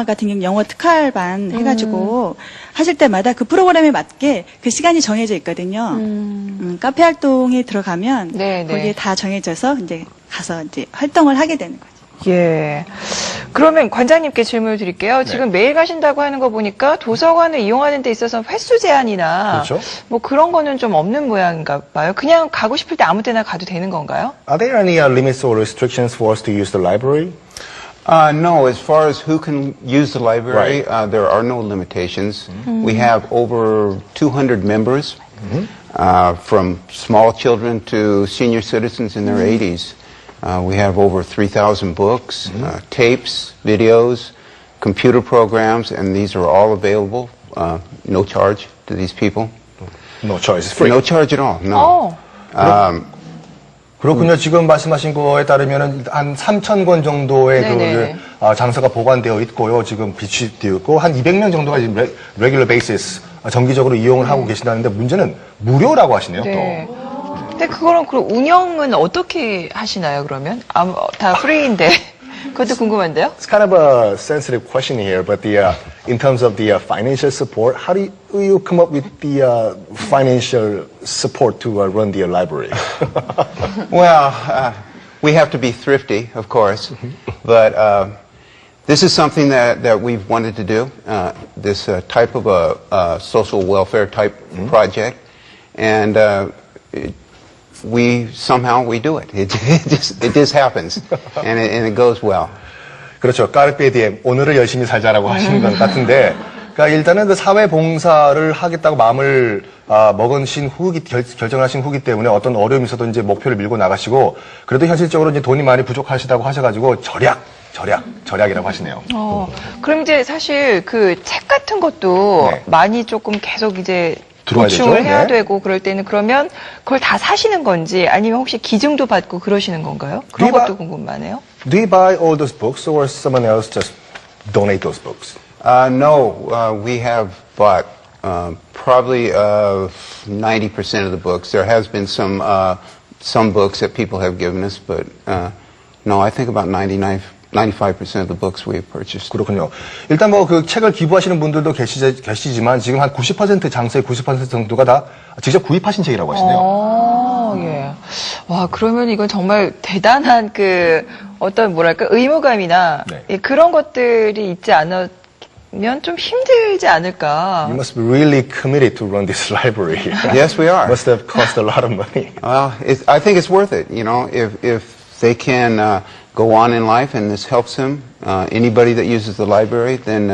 같은 경우 영어 특활반 해가지고 하실 때마다 그 프로그램에 맞게 그 시간이 정해져 있거든요. 카페 활동에 들어가면 네, 네. 거기에 다 정해져서 이제 가서 이제 활동을 하게 되는 거죠. 예. 그러면 관장님께 질문을 드릴게요. 지금 매일 가신다고 하는 거 보니까 도서관을 이용하는 데 있어서 횟수 제한이나 그렇죠. 뭐 그런 거는 좀 없는 모양인가 봐요. 그냥 가고 싶을 때 아무 때나 가도 되는 건가요? Are there any limits or restrictions for us to use the library? No, as far as who can use the library, Right. there are no limitations. We have over 200 members, from small children to senior citizens in their 80s. We have over 3,000 books, tapes, videos, computer programs, and these are all available, no charge to these people. No choice, it's free. No charge at all, no. 그렇군요. 지금 말씀하신 거에 따르면 한 3,000권 정도의 네네. 그 장소가 보관되어 있고요. 지금 비치되어 있고 한 200명 정도가 지금 regular basis 정기적으로 이용을 하고 계신다는데 문제는 무료라고 하시네요. 네. 근데 그거는 그럼 운영은 어떻게 하시나요, 그러면? 다 프리인데. 그것도 궁금한데요? It's kind of a sensitive question here, but in terms of the financial support, how do you come up with the financial support to run the library? Well, we have to be thrifty, of course, but this is something that we've wanted to do, this type of a social welfare type project, and we do it. It just happens, and it goes well. 그렇죠. 까르페 디엠, 오늘을 열심히 살자라고 하시는 것 같은데, 그러니까 일단은 그 사회 봉사를 하겠다고 마음을 먹으신 후기, 결정을 하신 후기 때문에 어떤 어려움이 있어도 이제 목표를 밀고 나가시고, 그래도 현실적으로 이제 돈이 많이 부족하시다고 하셔가지고 절약이라고 하시네요. 그럼 이제 사실 그 책 같은 것도 네. 많이 조금 계속 이제 들어와야 보충을 되죠? 해야 네. 되고 그럴 때는 그러면 그걸 다 사시는 건지 아니면 혹시 기증도 받고 그러시는 건가요? 그런 리바- 것도 궁금하네요. Do you buy all those books or someone else just donate those books? No, we have bought probably 90% of the books. There has been some books that people have given us, but no, I think about 95% of the books we have purchased. 그렇군요. 일단 뭐 그 책을 기부하시는 분들도 계시지만 지금 한 90% 장소의 90% 정도가 다 직접 구입하신 책이라고 하시네요. 예. 와, 그러면 이건 정말 대단한 그 어떤 뭐랄까 의무감이나 네. 예, 그런 것들이 있지 않으면 좀 힘들지 않을까. You must be really committed to run this library. Yes, we are. Must have cost a lot of money. Well, I think it's worth it. You know, if they can go on in life and this helps them, anybody that uses the library, then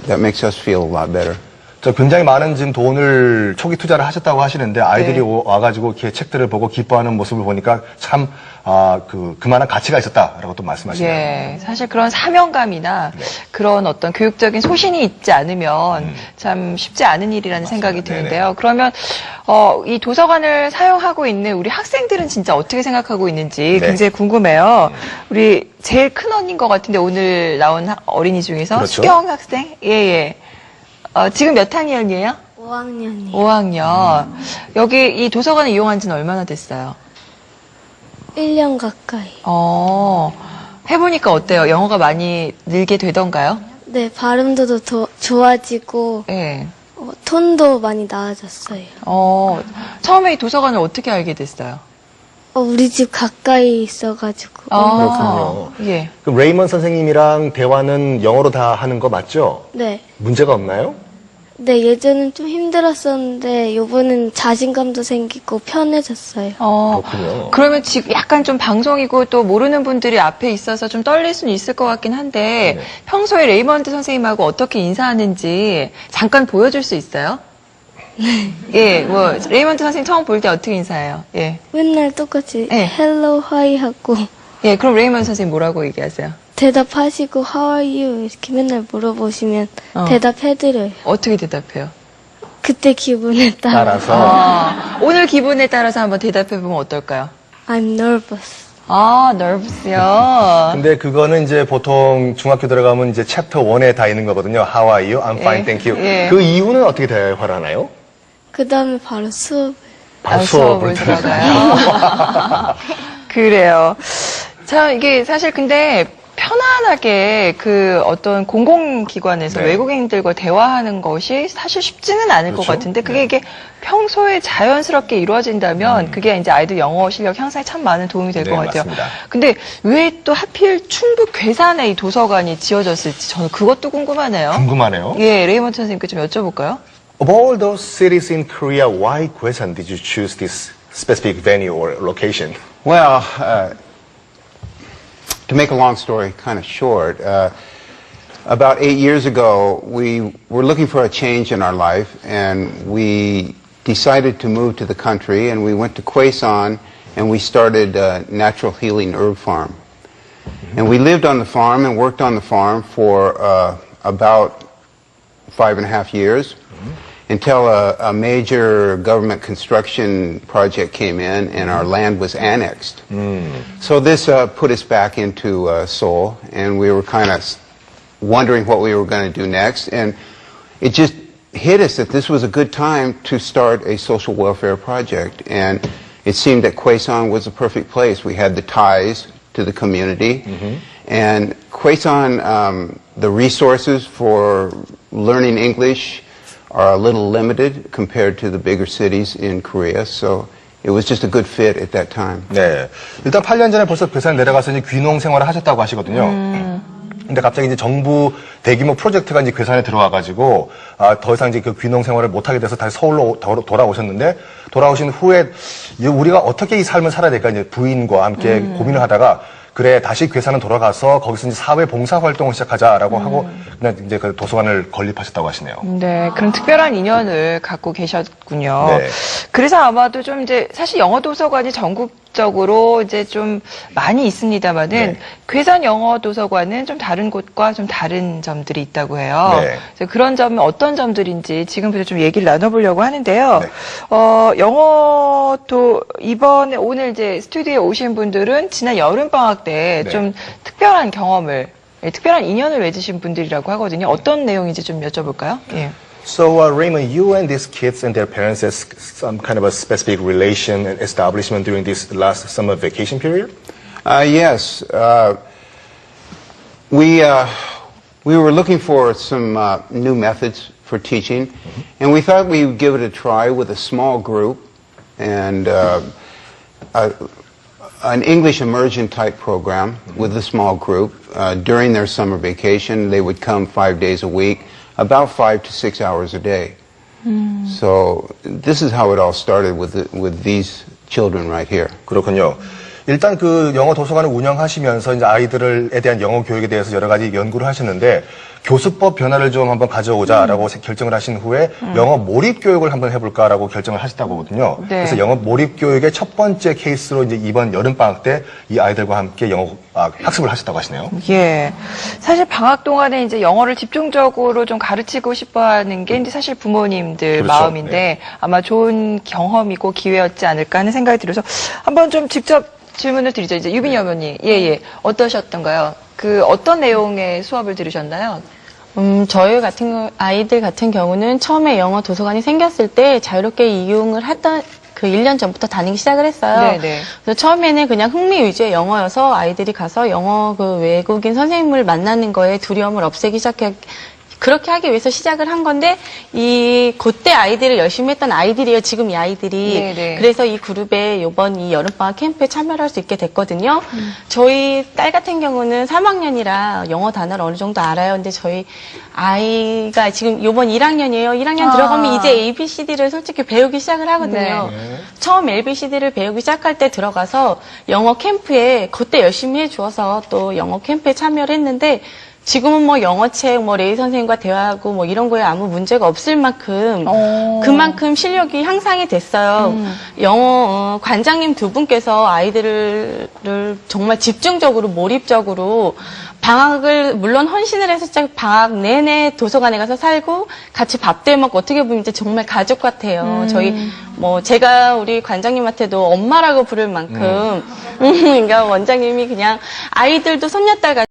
that makes us feel a lot better. 저 굉장히 많은 지금 돈을 초기 투자를 하셨다고 하시는데 아이들이 네. 와가지고 이렇게 책들을 보고 기뻐하는 모습을 보니까 참 그만한 가치가 있었다라고 또 말씀하시네요. 예, 사실 그런 사명감이나 그런 어떤 교육적인 소신이 있지 않으면 참 쉽지 않은 일이라는 생각이 드는데요. 그러면 이 도서관을 사용하고 있는 우리 학생들은 진짜 어떻게 생각하고 있는지 네. 굉장히 궁금해요. 우리 제일 큰 언니인 것 같은데 오늘 나온 어린이 중에서 그렇죠. 수경 학생? 예. 지금 몇 학년이에요? 5학년이요. 5학년. 여기 이 도서관을 이용한 지는 얼마나 됐어요? 1년 가까이. 해보니까 어때요? 영어가 많이 늘게 되던가요? 네, 발음도 더 좋아지고 예. 톤도 많이 나아졌어요. 처음에 이 도서관을 어떻게 알게 됐어요? 우리 집 가까이 있어가지고. 그렇군요. 예. 그럼 레이먼 선생님이랑 대화는 영어로 다 하는 거 맞죠? 네. 문제가 없나요? 네, 예전엔 좀 힘들었었는데 요번엔 자신감도 생기고 편해졌어요. 그렇군요. 그러면 지금 약간 좀 방송이고 또 모르는 분들이 앞에 있어서 좀 떨릴 수는 있을 것 같긴 한데 네. 평소에 레이먼드 선생님하고 어떻게 인사하는지 잠깐 보여줄 수 있어요? 예, 뭐 레이먼드 선생님 처음 볼 때 어떻게 인사해요? 예. 맨날 똑같이 네. 헬로 하이 하고 예, 그럼 레이먼드 선생님 뭐라고 얘기하세요? 대답하시고 how are you 이렇게 맨날 물어보시면 대답해드려요. 어떻게 대답해요? 그때 기분에 따라. 따라서 오늘 기분에 따라서 한번 대답해보면 어떨까요? I'm nervous. nervous요. 근데 그거는 이제 보통 중학교 들어가면 이제 챕터 1에 다 있는 거거든요. How are you? I'm fine, thank you. 예. 그 이후는 어떻게 대화를 하나요? 그 다음에 바로 수업. 수업을 들어가요. 그래요. 참 이게 사실 근데 편안하게 그 어떤 공공기관에서 네. 외국인들과 대화하는 것이 사실 쉽지는 않을 것 그렇죠. 같은데 그게 네. 이게 평소에 자연스럽게 이루어진다면 그게 이제 아이들 영어 실력 향상에 참 많은 도움이 될 네, 것 같아요. 맞습니다. 근데 왜 또 하필 충북 괴산에 이 도서관이 지어졌을지 저는 그것도 궁금하네요. 궁금하네요. 예, 레이먼트 선생님께 좀 여쭤볼까요? Of all those cities in Korea, why Gwesan did you choose this specific venue or location? Well, to make a long story kind of short, about 8 years ago, we were looking for a change in our life, and we decided to move to the country, and we went to Quezon, and we started a natural healing herb farm. And we lived on the farm and worked on the farm for about 5.5 years until a major government construction project came in and our land was annexed. So this put us back into Seoul, and we were kind of wondering what we were going to do next. And it just hit us that this was a good time to start a social welfare project. And it seemed that Quezon was the perfect place. We had the ties to the community. And Quezon, the resources for learning English are a little limited compared to the bigger cities in Korea. So it was just a good fit at that time. 네. 일단 8년 전에 벌써 괴산 내려가서 이제 귀농 생활을 하셨다고 하시거든요. 근데 갑자기 이제 정부 대규모 프로젝트가 이제 괴산에 들어와가지고, 더 이상 이제 그 귀농 생활을 못하게 돼서 다시 서울로 돌아오셨는데, 돌아오신 후에, 우리가 어떻게 이 삶을 살아야 될까, 이제 부인과 함께 고민을 하다가, 그래, 다시 괴산은 돌아가서 거기서 이제 사회 봉사 활동을 시작하자라고 하고, 그냥 이제 그 도서관을 건립하셨다고 하시네요. 네, 그런 특별한 인연을 갖고 계셨군요. 네. 그래서 아마도 좀 이제 사실 영어 도서관이 전국적으로 이제 좀 많이 있습니다만은 네. 괴산 영어 도서관은 좀 다른 곳과 좀 다른 점들이 있다고 해요. 네. 그래서 그런 점은 어떤 점들인지 지금부터 좀 얘기를 나눠보려고 하는데요. 네. 영어도 이번에 오늘 이제 스튜디오에 오신 분들은 지난 여름 방학 때 네. 좀 특별한 경험을 특별한 인연을 맺으신 분들이라고 하거든요. 어떤 내용인지 좀 여쭤볼까요? 예. So, Raymond, you and these kids and their parents has some kind of a specific relation and establishment during this last summer vacation period? Yes. We were looking for some new methods for teaching, and we thought we would give it a try with a small group and an English immersion type program with a small group. During their summer vacation, they would come 5 days a week, about 5 to 6 hours a day. So this is how it all started with these children right here. 그렇군요. 일단 그 영어 도서관을 운영하시면서 이제 아이들에 대한 영어 교육에 대해서 여러 가지 연구를 하셨는데 교수법 변화를 좀 한번 가져오자라고 결정을 하신 후에 영어 몰입 교육을 한번 해볼까라고 결정을 하셨다고 하거든요. 네. 그래서 영어 몰입 교육의 첫 번째 케이스로 이제 이번 여름 방학 때 이 아이들과 함께 영어 학습을 하셨다고 하시네요. 예. 사실 방학 동안에 이제 영어를 집중적으로 좀 가르치고 싶어 하는 게 이제 사실 부모님들 그렇죠. 마음인데 네. 아마 좋은 경험이고 기회였지 않을까 하는 생각이 들어서 한번 좀 직접 질문을 드리죠. 이제 유빈 여변님. 예. 어떠셨던가요? 그 어떤 내용의 수업을 들으셨나요? 저희 아이들 같은 경우는 처음에 영어 도서관이 생겼을 때 자유롭게 이용을 했던 그 1년 전부터 다니기 시작을 했어요. 네네. 그래서 처음에는 그냥 흥미 위주의 영어여서 아이들이 가서 영어 그 외국인 선생님을 만나는 거에 두려움을 없애기 그렇게 하기 위해서 시작을 한 건데 그때 아이들을 열심히 했던 아이들이에요. 지금 이 아이들이. 네네. 그래서 이 그룹에 이번 이 여름방학 캠프에 참여를 할 수 있게 됐거든요. 저희 딸 같은 경우는 3학년이라 영어 단어를 어느 정도 알아요. 근데 저희 아이가 지금 이번 1학년이에요. 1학년 들어가면 이제 ABCD를 솔직히 배우기 시작을 하거든요. 네. 처음 ABCD를 배우기 시작할 때 들어가서 영어 캠프에 그때 열심히 해주어서 또 영어 캠프에 참여를 했는데 지금은 뭐 영어책, 레이 선생님과 대화하고 뭐 이런 거에 아무 문제가 없을 만큼 그만큼 실력이 향상이 됐어요. 영어 관장님 두 분께서 아이들을 정말 집중적으로 몰입적으로 방학을 물론 헌신을 해서 진짜 방학 내내 도서관에 가서 살고 같이 밥도 해 먹고 어떻게 보면 이제 정말 가족 같아요. 저희 제가 우리 관장님한테도 엄마라고 부를 만큼 그러니까 원장님이 그냥 아이들도 손녀딸 같이